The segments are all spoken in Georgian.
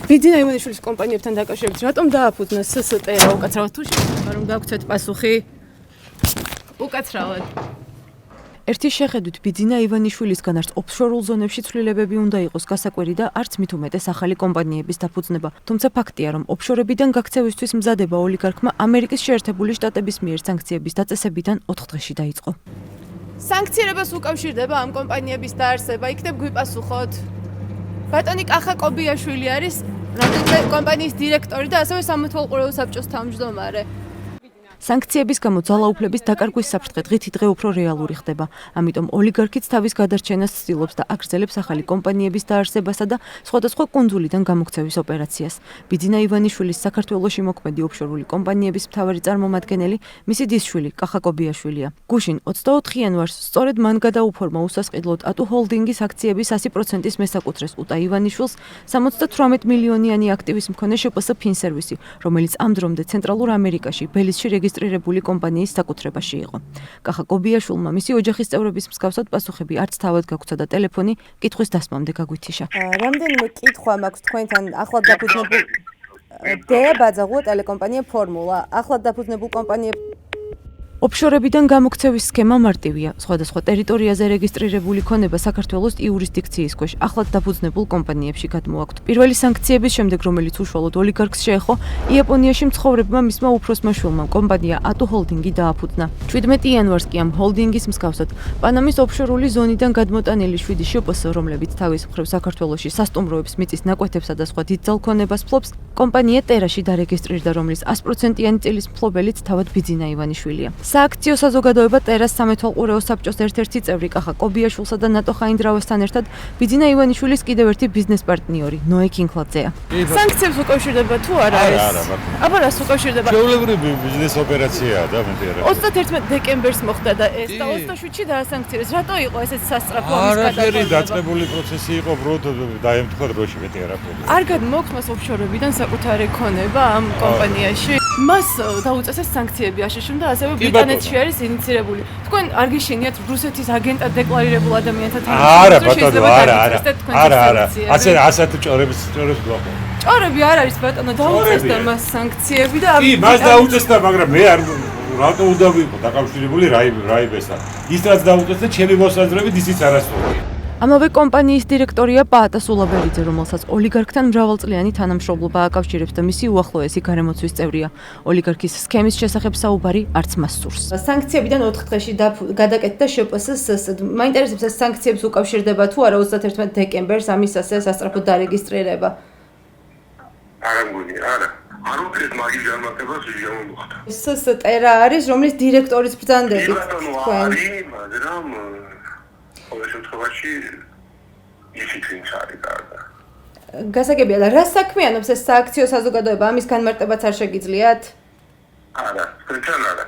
ბიძინა ივანიშვილის კომპანიებთან დაკავშირებით რატომ დააფუძნა SST-რა უკაცრავად თუ შეიძლება რომ გაგვცეთ პასუხი? უკაცრავად. ერთი შეხედვით ბიძინა ივანიშვილისგან არც ოფშორულ ზონებში ცვლილებები უნდა იყოს გასაკვირი და არც მით უმეტეს ახალი კომპანიების დაფუძნება. თუმცა ფაქტია, რომ ოფშორებიდან გაქცევისთვის მზადება ოლიგარქმა ამერიკის შეერთებული შტატების მიერ სანქციების დაწესებიდან 4 დღეში დაიწყო. სანქცირებას უკავშირდება ამ კომპანიების დაარსება, იქნებ გვიპასუხოთ. ბატონი კახა კობიაშვილი არის რამდენიმე კომპანიის დირექტორი და ასევე სამმართველო საბჭოს თავმჯდომარე. სანქციების გამო ძალაუფლების დაკარგვის საფრთხე დღითი დღე უფრო რეალური ხდება. ამიტომ ოლიგარქიც თავის გადარჩენას ცდილობს და აგრძელებს ახალი კომპანიების დაარსებასა და სხვადასხვა კუნძულიდან გამოქცევის ოპერაციას. ბიძინა ივანიშვილის საქართველოში მოქმედი ოფშორული კომპანიების მთავარი წარმომადგენელი მისი დისშვილი კახა კობიაშვილია. გუშინ 24 იანვარს სწორედ მან გადაუფორმა უსასყიდლოდ ატუ ჰოლდინგის აქციების 100%-ის მესაკუთრეს უტა ივანიშვილს 78 მილიონიანი აქტივის მქონე შპს ფინსერვისი, რომელიც ამ დრომდე ცენტრალურ ამერიკაში ბელიზში რეგისტრირებული კომპანიის საკუთრებაში იყო. კახა კობიაშვილმა მისი ოჯახის წევრების მსგავსად პასუხები არც თავად გაგვცა და ტელეფონი კითხვის დასმამდე გაგვითიშა. რამდენიმე კითხვა მაქვს თქვენთან ახლად დაფუძნებულ დეა ბაძაღუა ტელეკომპანია ფორმულა. ახლად დაფუძნებულ კომპანიებს ოფშორებიდან გამოქცევის სქემა მარტივია. სხვადასხვა ტერიტორიაზე რეგისტრირებული ქონება საქართველოს იურისდიქციის ქვეშ ახლად დაფუძნებულ კომპანიებში გადმოაქვთ. პირველი სანქციების შემდეგ, რომელიც უშუალოდ ოლიგარქს შეეხო, იაპონიაში მცხოვრებმა მისმა უფროსმა შვილმა კომპანია ატუ ჰოლდინგი დააფუძნა. 17 იანვარს კი ამ ჰოლდინგის მსგავსად პანამის ოფშორული ზონიდან გადმოტანილი 7 შპს, რომლებიც თავის მხრივ საქართველოში სასტუმროებს, მიწის ნაკვეთებსა და სხვა დიდძალ ქონებას ფლობს, კომპანია ტერაში დარეგისტრირდა, რომლის 100%-იანი წილის მფლობელიც თავად ბიძინა ივანიშვილია. სააქციო საზოგადოება ტერას სამეთვალყურეო საბჭოს ერთ-ერთი წევრი კახა კობიაშვილსა და ნატო ხაინდრავასთან ერთად ბიძინა ივანიშვილის კიდევ ერთი ბიზნეს პარტნიორი ნოე კინკლაძეა. სანქციებს უკავშირდება თუ არა ეს? აბა რას უკავშირდება? ჩვეულებრივი ბიზნეს ოპერაციაა და მე რა. 31 დეკემბერს მოხდა და ეს და 27-ში დაასანქცირეს. რატო იყო ესეც სასწრაფო ამის გადაწყვეტილება? არაფერი დაწყებული პროცესი იყო, ბროდ დაემთხვა დროში მეტი არაფერი. არ გადმოგვხმას ოფშორებიდან საკუთარი ქონება ამ კომპანიაში. მას დაუწესეს სანქციები აშშ-მ და ასევე ბრიტანეთში არის ინიცირებული. თქვენ არ გიშინიათ რუსეთის აგენტად დეკლარირებულ ადამიანთა არა ბატონო, არა. ასეთ ჭორებს გვაქვს. ჭორები არ არის ბატონო, დაუწესდა მას სანქციები და კი, მას დაუწესდა, მაგრამ მე არ რატო უნდა ვიყო დაკავშირებული რაიბესთან. ის რაც დაუწესდა, ჩემი მოსაზრებით ისიც არასწორია. ამავე კომპანიის დირექტორია პაატა სულაბერიძე, რომელსაც ოლიგარქთან მრავალწლიანი თანამშრომლობა აკავშირებს და მისი უახლოესი გარემოცვის წევრია. ოლიგარქის სქემის შესახებ საუბარი არც მას სურს. სანქციებიდან 4 დღეში გადაკეთდა შპს SST. მაინტერესებს ეს სანქციებს უკავშირდება თუ არა 31 დეკემბერს ამის ასე სასწრაფოდ დარეგისტრირება? არა მგონი, არა. არ უყურეთ მაგის განმარტებას ვიჟამოხდა. SST რა არის, რომლის დირექტორის ბრძანდებით თქვენ? მაგრამ ყოველ შემთხვევაში ისიც არის კარგი. გასაგებია და რა საქმიანობს ეს სააქციო საზოგადოება? ამის განმარტებაც არ შეგიძლიათ? არა, თქვენთან არა.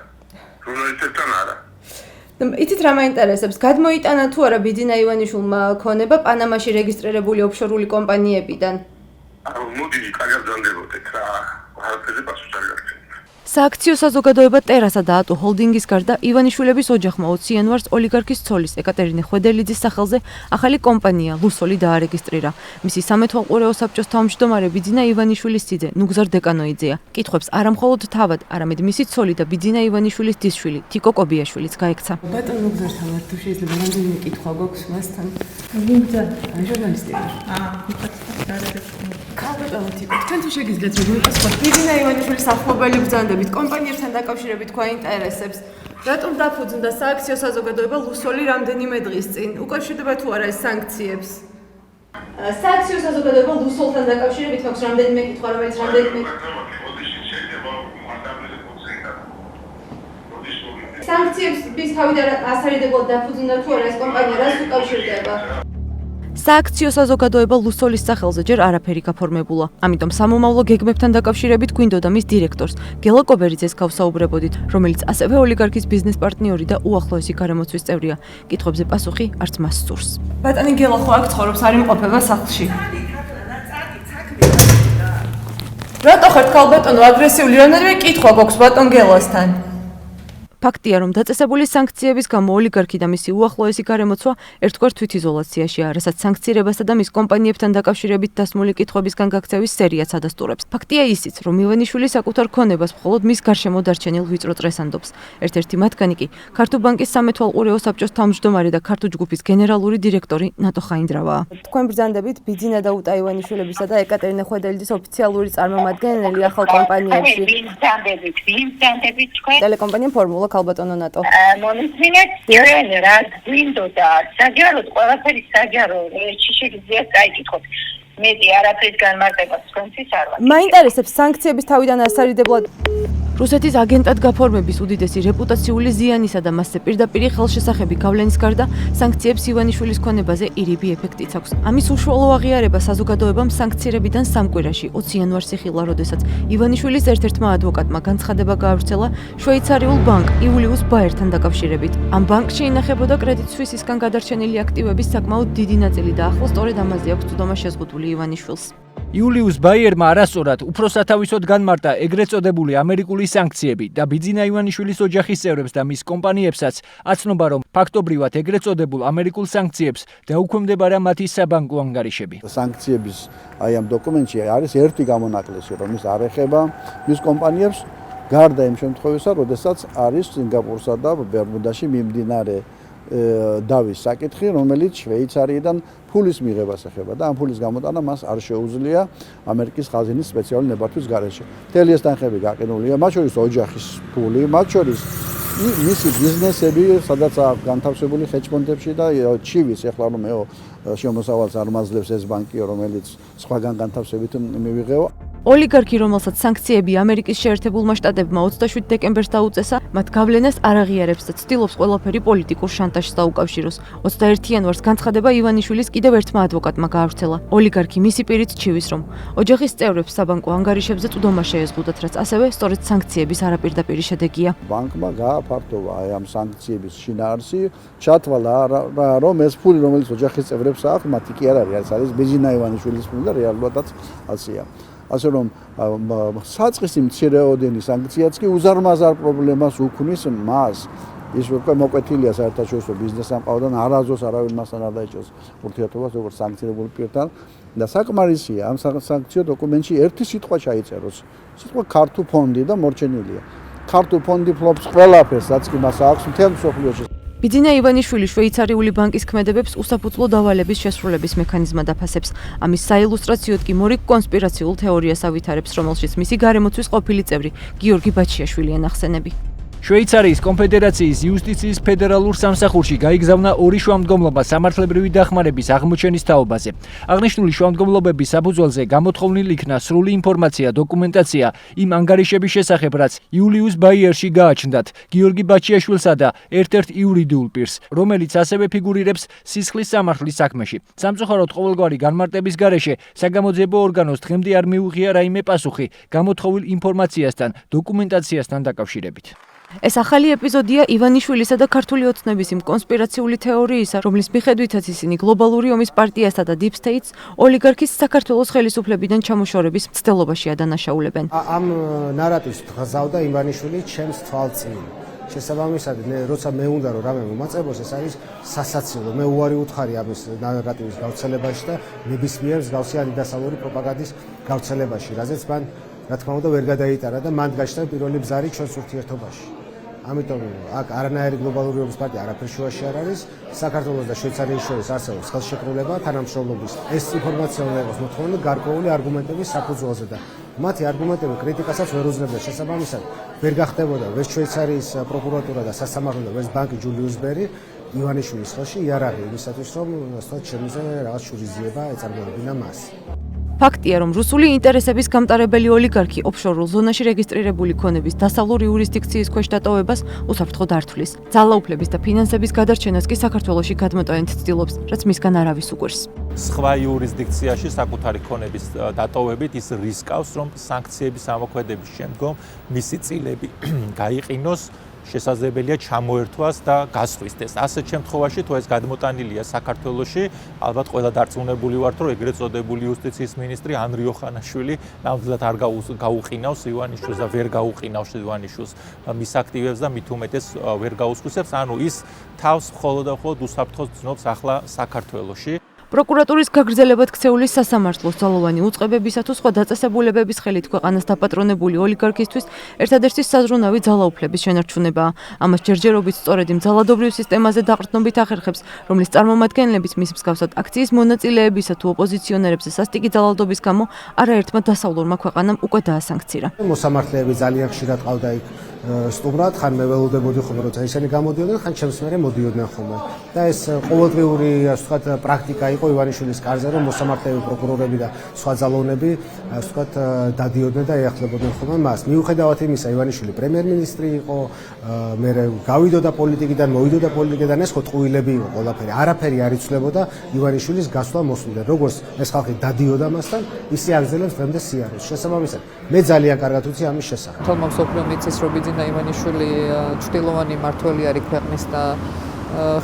ჟურნალისტებთან არა. იცით რა მაინტერესებს? გადმოიტანა თუ არა ბიძინა ივანიშვილმა ქონება პანამაში რეგისტრირებული ოფშორული კომპანიებიდან? მოდი, კარგად ზანდებოდეთ რა. არაფერზე პასუხი არ გაქვს. სააქციო საზოგადოება ტერასა და ატუ ჰოლდინგის გარდა ივანიშვილების ოჯახმა 20 იანვარს ოლიგარქის ცოლის ეკატერინე ხვედელიძის სახელზე ახალი კომპანია ლუსოლი დაარეგისტრირა. მისი სამეთვალყურეო საბჭოს თავმჯდომარე ბიძინა ივანიშვილის ძე ნუგზარ დეკანოიძეა. კითხვებს არამხოლოდ თავად, არამედ მისი ცოლი და ბიძინა ივანიშვილის დისშვილი თიკო კობიაშვილიც გაექცა. ბატონ ნუგზართან ვარ, თუ შეიძლება რამდენიმე კითხვა გვაქვს მასთან. ნუგზარ, ჟურნალისტია. თქვენ თუ შეგიძლიათ რომ მიპასუხოთ ბიძინა ივანიშვილის ახლობელი ბრძანდებით კომპანიებთან დაკავშირებით თქვა ინტერესებს. რატომ დაფუძნდა სააქციო საზოგადოება ლუსოლი რამდენიმე დღის წინ? უკავშირდება თუ არა ეს სანქციებს? სააქციო საზოგადოება ლუსოლთან დაკავშირებით მაქვს რამდენიმე კითხვა, რომელიც რამდენიმე სანქციების თავიდან ასარიდებლად დაფუძნდა თუ არა ეს კომპანია, რას უკავშირდება? სააქციო საზოგადოება ლუსოლის სახელზე ჯერ არაფერი გაფორმებულა. ამიტომ სამომავლო გეგმებთან დაკავშირებით გვინდოდა მის დირექტორს, გელა კობერიძეს გავსაუბრებოდით, რომელიც ასევე ოლიგარქის ბიზნეს პარტნიორი და უახლოესი გარემოცვის წევრია. კითხვებზე პასუხი არც მას სურს. ბატონი გელა ხო აქ ცხოვრობს, არ იმყოფება სახლში. რატო ხართ ხალბატონო აგრესიული? რამდენიმე კითხვა გვაქვს ბატონ გელასთან. ფაქტია, რომ დაწესებული სანქციების გამო ოლიგარქი და მისი უახლოესი გარემოცვა ერთგვარ თვითიზოლაციაშია, რასაც სანქცირებასა და მის კომპანიებთან დაკავშირებით დასმული კითხვებისგან გაქცევის სერიაც ადასტურებს. ფაქტია ისიც, რომ ივანიშვილი საკუთარ ქონებას მხოლოდ მის გარშემო დარჩენილ ვიწრო წრეს ანდობს. ერთ-ერთი მათგანი კი ქართულ ბანკის სამეთვალყურეო საბჭოს თავმჯდომარე და ქართულ ჯგუფის გენერალური დირექტორი ნატო ხაინდრავაა. თქვენ ბრძანდებით ბიძინა და უტა ივანიშვილებისა და ეკატერინე ხვედელიძის ოფიციალური წარმომადგენელი ახალ კომპანიებში. ვინცანდებით თქვენ ტელეკომპანია ფორმულა ქალბატონო ნატო. მომისმინეთ თქვენ რა გვინდოდა საჯაროდ ყველაფერი საჯარო შეიძლება წაიკითხოთ მეტი არაფრის განმარტებას თქვენთვის არ ვაკეთებ. მაინტერესებს სანქციების თავიდან ასარიდებლად რუსეთის აგენტად გაფორმების უდიდესი რეპუტაციული ზიანისა და მასზე პირდაპირი ხელშესახები გავლენის გარდა სანქციებს ივანიშვილის ქონებაზე ირიბი ეფექტიც აქვს. ამის უშუალო აღიარება საზოგადოებამ სანქცირებიდან 3 კვირაში 20 იანვარს იხილა, როდესაც ივანიშვილის ერთ-ერთმა ადვოკატმა განცხადება გაავრცელა შვეიცარიულ ბანკ იულიუს ბაიერთან დაკავშირებით. ამ ბანკში ინახებოდა კრედიტ სვისისგან გადარჩენილი აქტივების საკმაოდ დიდი ნაწილი და ახლოს სწორედ ამაზე აქვს წვდომა შეზღუდული ივანიშვილს. იულიუს ბაიერმა არასწორად უფრო სათავისოდ განმარტა ეგრეთ წოდებული ამერიკული სანქციები და ბიძინა ივანიშვილის ოჯახის წევრებს და მის კომპანიებსაც აცნობა, რომ ფაქტობრივად ეგრეთ წოდებულ ამერიკულ სანქციებს დაუქვემდებარა მათი საბანკო ანგარიშები. სანქციების აი ამ დოკუმენტში არის ერთი გამონაკლისი, რომ ის არ ეხება მის კომპანიებს გარდა იმ შემთხვევისა, როდესაც არის სინგაპურსა და ბერმუდაში მიმდინარე დავის საკითხი, რომელიც შვეიცარიიდან ფულის მიღებას ეხება და ამ ფულის გამოტანა მას არ შეუძლია ამერიკის ხაზინის სპეციალური ნებართვის გარეშე. მთელი ეს თანხები გაყინულია, მათ შორის ოჯახის ფული, მათ შორის მისი ბიზნესები, სადაც განთავსებული ჰეჯ-ფონდებში და ჩივის, ეხლა რომ შემოსავალს არ მაძლევს ეს ბანკი, რომელიც სხვაგან განთავსებით მივიღეო. ოლიგარქი, რომელსაც სანქციები ამერიკის შეერთებულმა შტატებმა 27 დეკემბერს დაუწესა, მათ გავლენას არ აღიარებს და ცდილობს ყველაფერი პოლიტიკურ შანტაჟს დაუკავშიროს. 21 იანვარს განცხადება ივანიშვილის კიდევ ერთმა ადვოკატმა გაავრცელა. ოლიგარქი მისი პირით ჩივის, რომ ოჯახის წევრებს საბანკო ანგარიშებზე წვდომა შეეზღუდათ, რაც ასევე სწორედ სანქციების არაპირდაპირი შედეგია. ბანკმა გააფართოვა აი ამ სანქციების შინაარსი, ჩათვალა რომ ეს ფული, რომელიც ოჯახის წევრებს აქვს, მათი კი არ არის ბიძინა ივანიშვილის ფული და რეალურადაც ასეა. ასე რომ საწყისი მცირეოდენი სანქციაც კი უზარმაზარ პრობლემას უქმნის მას. ის უკვე მოკვეთილია საერთაშორისო ბიზნეს სამყაროდან, არასდროს არავინ მასთან არ დაიჭერს ურთიერთობას როგორც სანქცირებულ პირთან და საკმარისია ამ სანქციო დოკუმენტში ერთი სიტყვა ჩაიწეროს. სიტყვა ქართულ ფონდი და მორჩენილია. ქართულ ფონდი ფლობს ყველაფერს, რაც კი მას აქვს მთელ მსოფლიოში. ბიძინა ივანიშვილი შვეიცარიული ბანკის ქმედებებს უსაფუძვლო დავალების შესრულების მექანიზმად აფასებს. ამის საილუსტრაციოდ კი მორიგ კონსპირაციულ თეორიას ავითარებს, რომელშიც მისი გარემოცვის ყოფილი წევრი გიორგი ბაჩიაშვილია ნახსენები. შვეიცარიის კონფედერაციის იუსტიციის ფედერალურ სამსახურში გაიგზავნა 2 შუამდგომლობა სამართლებრივი დახმარების აღმოჩენის თაობაზე. აღნიშნული შუამდგომლობების საფუძველზე გამოთხოვნილ იქნა სრული ინფორმაცია, დოკუმენტაცია იმ ანგარიშების შესახებ, რაც იულიუს ბაიერში გააჩნდათ, გიორგი ბაჩიაშვილსა და ერთ-ერთ იურიდიულ პირს, რომელიც ასევე ფიგურირებს სისხლის სამართლის საქმეში. სამწუხაროდ ყოველგვარი განმარტების გარეშე საგამოძიებო ორგანოს დღემდე არ მიუღია რაიმე პასუხი გამოთხოვილ ინფორმაციასთან, დოკუმენტაციასთან დაკავშირებით. ეს ახალი ეპიზოდია ივანიშვილისა და ქართული ოცნების იმ კონსპირაციული თეორიისა, რომლის მიხედვითაც ისინი გლობალური ომის პარტიასა და Deep States ოლიგარქის საქართველოს ხელისუფლებიდან ჩამოშორების მცდელობაში ადანაშაულებენ. ამ ნარატივს გზავდა ივანიშვილი ჩემს თვალწინ. შესაბამისად, როცა მე უნდა რომ რამე მომაწებოს, ეს არის სასაცილო. მე უარი უთხარი ამის ნარატივის გავრცელებაში და ნებისმიერ მსგავსი ანტიდასავლური პროპაგანდის გავრცელებაში, რაზეც მან რა თქმა უნდა ვერ გადაიტარა და მან გაჩნდა პირველი ბზარი ჩვენს ურთიერთობაში. ამიტომ აქ არანაირი გლობალური ომის პარტია არაფერ შუაში არ არის. საქართველოს და შვეიცარიის შორის არსებობს ხელშეკრულება თანამშრომლობის. ეს ინფორმაცია უნდა იყოს მოთხოვილი გარკვეული არგუმენტების საფუძველზე და მათი არგუმენტები კრიტიკასაც ვერ უძლებდა. შესაბამისად, ვერ გახდებოდა ვერც შვეიცარიის პროკურატურა და სასამართლო და ვერც ბანკი ჯულიუს ბერი ივანიშვილის ხელში იარაღი იმისათვის, რომ სწორედ ჩემზე რაღაც შურიზიება ეწარმოებინა მას. ფაქტია, რომ რუსული ინტერესების გამტარებელი ოლიგარქი ოფშორულ ზონაში რეგისტრირებული ქონების დასავლური იურისდიქციის ქვეშ დატოვებას უსაფრთხოდ ართვლის. ძალაუფლების და ფინანსების გადარჩენას კი საქართველოში გადმოტანით ცდილობს, რაც მისგან არავის უყვირს. სხვა იურისდიქციაში საკუთარი ქონების დატოვებით ის რისკავს, რომ სანქციების ამოქმედების შემდგომ მისი წილები გაიყინოს შესაძლებელია ჩამოერთვას და გასხვისდეს. ასეთ შემთხვევაში თუ ეს გადმოტანილია საქართველოში, ალბათ ყველა დარწმუნებული ვართ, რომ ეგრეთ წოდებული იუსტიციის მინისტრი ანრი ოხანაშვილი ნამდვილად არ გაუყინავს ივანიშვილს და ვერ გაუყინავს ივანიშვილს მის აქტივებს და მით უმეტეს ვერ გაუსხვის, ანუ ის თავს მხოლოდ და მხოლოდ უსაფრთხოს ცნობს ახლა საქართველოში. პროკურატურის გაგრძელებად ქცეული სასამართლოს ძალოვანი უწყებებისა თუ სხვა დაწესებულებების ხელით ქვეყანას დაპატრონებული ოლიგარქისთვის ერთადერთი საზრუნავი ძალაუფლების შენარჩუნებაა. ამას ჯერჯერობით სწორედ იმ ძალადობრივ სისტემაზე დაყრდნობით ახერხებს, რომლის წარმომადგენლებიც მის მსგავსად აქციის მონაწილეებისა თუ ოპოზიციონერებზე სასტიკი ძალადობის გამო არაერთმა დასავლურმა ქვეყანამ უკვე დაასანქცირა. მოსამართლეები ძალიან ხშირად ყავდა იქ სტუმრად, ხან მე ველოდებოდი ხოლმე, როცა ისინი გამოდიოდნენ, ხან ჩემს მერე მოდიოდნენ ხოლმე. და ეს ყოველდღიური, ასე ვთქვათ, პრაქტიკა იყო ივანიშვილის კარზე, რომ მოსამართლეები, პროკურორები და სხვა ძალოვნები, ასე ვთქვათ, დადიოდნენ და ეახლებოდნენ ხოლმე მას. მიუხედავად იმისა, ივანიშვილი პრემიერ-მინისტრი იყო, მე გავიდოდა პოლიტიკიდან, მოვიდოდა პოლიტიკიდან, ეს ხო ტყუილები იყო ყველაფერი. არაფერი არ იცვლებოდა ივანიშვილის გასვლა მოსვლიდან. როგორც ეს ხალხი დადიოდა მასთან, ისე აგზელებს დღემდე სიარეს. შესაბამისად, მე ძალიან კარგად ვიცი ამის შესახებ. თელმა მსოფლიო მიცის, რომ ბიძინა ივანიშვილი ჭრილოვანი მმართველი არის ქვეყნის და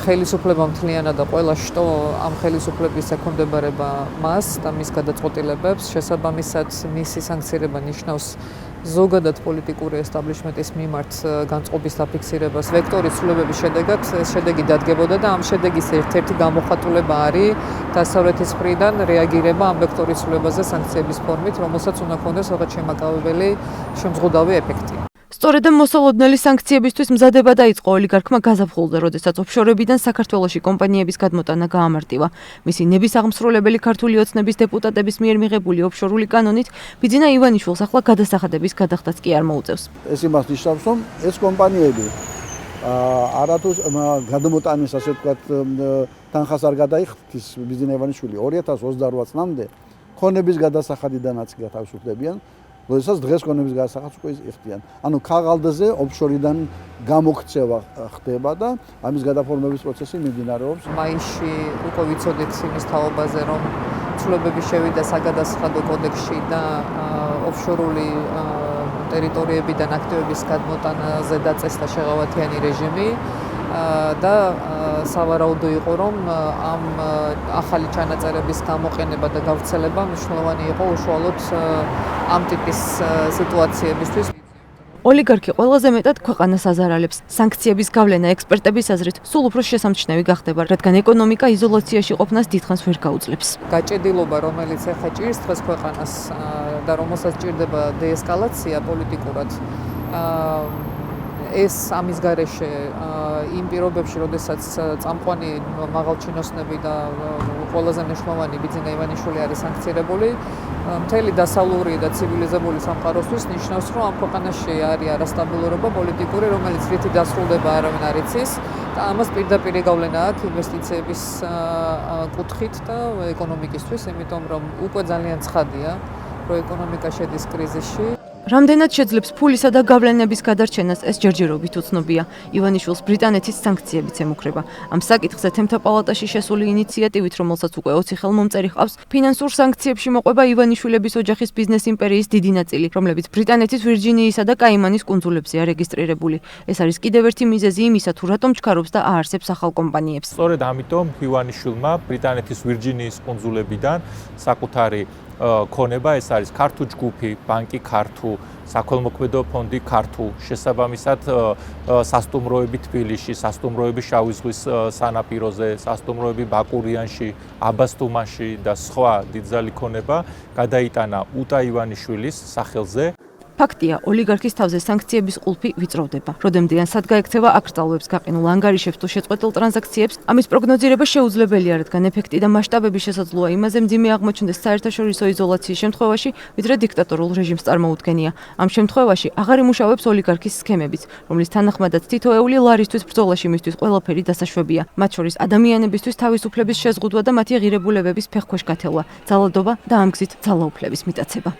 ხელისუფლება მთლიანად და ყველა შტო ამ ხელისუფლების ექვემდებარება მას და მის გადაწყვეტილებებს. შესაბამისად, მისი სანქცირება ნიშნავს ზოგადად პოლიტიკური ესტაბლიშმენტის მიმართ განწყობის დაფიქსირებას. ვექტორის ცვლილებების შედეგად ეს შედეგი დადგებოდა და ამ შედეგის ერთ-ერთი გამოხატულება არის დასავლეთის მხრიდან რეაგირება ამ ვექტორის ცვლილებაზე სანქციების ფორმით, რომელსაც უნდა ჰქონდეს რაღაც შემაკავებელი შემზღუდავი ეფექტი. სწორედ ამ მოსალოდნელი სანქციებისთვის მზადება დაიწყო ოლიგარქმა გაზაფხულზე, როდესაც ოფშორებიდან საქართველოში კომპანიების გადმოტანა გაამარტივა. მისი ნების აღმსრულებელი ქართული ოცნების დეპუტატების მიერ მიღებული ოფშორული კანონით ბიძინა ივანიშვილს ახლა გადასახადების გადახდაც კი არ მოუწევს. ეს იმას ნიშნავს, რომ ეს კომპანიები არათუ გადმოტანის, ასე ვთქვათ, თანხას არ გადაიხდის ბიძინა ივანიშვილი 2028 წლამდე ქონების გადასახადიდანაც გათავისუფლებიან. როდესაც დღეს ქონების გადასახადს უკვე იხდიან. ანუ ქაღალდზე ოფშორიდან გამოქცევა ხდება და ამის გადაფორმების პროცესი მიმდინარეობს. მაისში უკვე ვიცოდით იმის თაობაზე, რომ ცვლილებები შევიდა საგადასახადო კოდექსში და ოფშორული ტერიტორიებიდან აქტივების გადმოტანაზე დაწესდა შეღავათიანი რეჟიმი და სავარაუდო იყო, რომ ამ ახალი ჩანაწერების გამოყენება და გავრცელება მნიშვნელოვანი იყო უშუალოდ ამ ტიპის სიტუაციებისთვის. ოლიგარქი ყველაზე მეტად ქვეყანას აზარალებს. სანქციების გავლენა ექსპერტების აზრით სულ უფრო შესამჩნევი გახდება, რადგან ეკონომიკა იზოლაციაში ყოფნას დიდხანს ვერ გაუძლებს. გაჭედილობა, რომელიც ახლა ჭირს დღეს ქვეყანას და რომელსაც ჭირდება დეესკალაცია პოლიტიკურად, ეს ამის გარეშე იმ პირობებში, როდესაც წამყვანი მაღალჩინოსნები და ყველაზე მნიშვნელოვანი ბიძინა ივანიშვილი არის სანქცირებული, მთელი დასავლური და ცივილიზებული სამყაროსთვის ნიშნავს, რომ ამ ქვეყანაში არის არასტაბილურობა პოლიტიკური, რომელიც რითი დასრულდება არავინ არ იცის და ამას პირდაპირ გავლენა აქვს ინვესტიციების კუთხით და ეკონომიკისთვის, იმიტომ რომ უკვე ძალიან ცხადია, რომ ეკონომიკა შედის კრიზისში. რამდენად შეძლებს ფულისა და გავლენების გადარჩენას, ეს ჯერჯერობით უცნობია. ივანიშვილს ბრიტანეთის სანქციებიც ემუქრება. ამ საკითხზე თემთა პალატაში შესული ინიციატივით, რომელსაც უკვე 20 ხელმომწერი ჰყავს, ფინანსურ სანქციებში მოყვება ივანიშვილების ოჯახის ბიზნეს იმპერიის დიდი ნაწილი, რომლებიც ბრიტანეთის ვირჯინიისა და კაიმანის კუნძულებზეა რეგისტრირებული. ეს არის კიდევ ერთი მიზეზი იმისა, თუ რატომ ჩქარობს და აარსებს ახალ კომპანიებს. სწორედ ამიტომ ივანიშვილმა ბრიტანეთის ვირჯინიის კუნძულებიდან საკუთარი ქონება, ეს არის ქართუ ჯგუფი, ბანკი ქართუ, საქველმოქმედო ფონდი ქართუ, შესაბამისად სასტუმროები თბილისში, სასტუმროები შავი ზღვის სანაპიროზე, სასტუმროები ბაკურიანში, აბასთუმანში და სხვა დიდძალი ქონება გადაიტანა უტა ივანიშვილის სახელზე. ფაქტია, ოლიგარქის თავზე სანქციების ყულფი ვიწროვდება. როდემდე სად გაექცევა აკრძალვებს გაყინულ ანგარიშებს თუ შეწყვეტილ ტრანზაქციებს, ამის პროგნოზირება შეუძლებელია, რადგან ეფექტი და მასშტაბები შესაძლოა იმაზე მძიმე აღმოჩნდეს საერთაშორისო იზოლაციის შემთხვევაში, ვიდრე დიქტატორულ რეჟიმს წარმოუდგენია. ამ შემთხვევაში აღარ იმუშავებს ოლიგარქის სქემებიც, რომლის თანახმადაც თითოეული ლარისთვის ბრძოლაში მისთვის ყველაფერი დასაშვებია. მათ შორის ადამიანებისთვის თავისუფლების შეზღუდვა და მათი ღირებულებების ფეხქვეშ გათევლა, ძალადობა და ამ გზით ძალაუფლების მიტაცება.